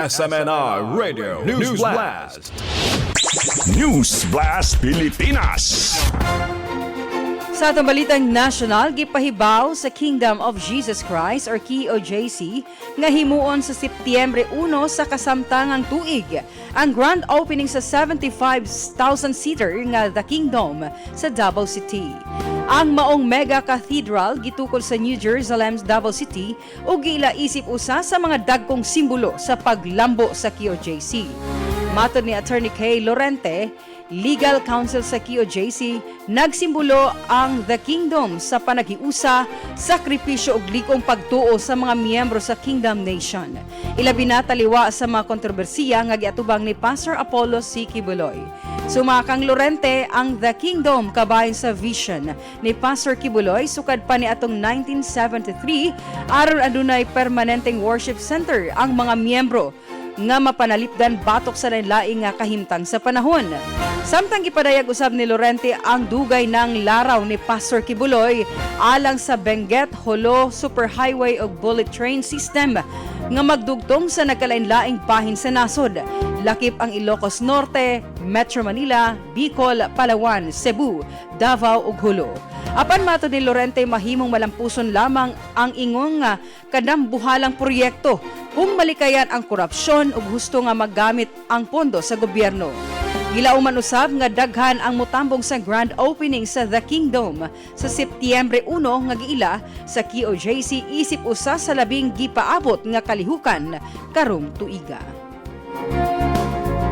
SMNR Radio News Blast. News Blast Pilipinas. Sa atong balitang national, gipahibaw sa Kingdom of Jesus Christ or Kojc nga himuon sa Setyembre 1 sa kasamtangang tuig ang grand opening sa 75,000-seater nga The Kingdome sa Davao City. Ang maong mega-cathedral gitukod sa New Jerusalem, Davao City ug giila isip usa sa mga dagkong simbolo sa paglambo sa Kojc. Matud ni Atty. Kaye Laurente, legal counsel sa Kojc, nagsimbolo ang The Kingdome sa panaghiusa, sakripisyo ug lig-ong pagtuo sa mga miyembro sa Kingdom Nation. Ilabi na taliwa sa mga kontrobersiya nga giatubang ni Pastor Quiboloy. Sumakang Laurente ang The Kingdome kabahin sa vision ni Pastor Quiboloy sukad pa ni atong 1973 aron adunay permanenteng worship center ang mga miyembro nga mapanalipdan batok sa lain-laing nga kahimtang sa panahon. Samtang gipadayag usab ni Laurente ang dugay ng laraw ni Pastor Quiboloy alang sa Benguet-Jolo Superhighway o bullet train system nga magdugtong sa nagkalain-laing bahin sa nasod. Lakip ang Ilocos Norte, Metro Manila, Bicol, Palawan, Cebu, Davao ug Hulo. Apan matud ni Laurente mahimong malampuson lamang ang ingong kadambuhalang proyekto kung malikayan ang korupsyon ug husto nga magamit ang pondo sa gobyerno. Gilauman usab nga daghan ang motambong sa grand opening sa The Kingdome sa Setyembre 1 nga giila sa Kojc isip usa sa labing gipaabot nga kalihukan karong tuiga.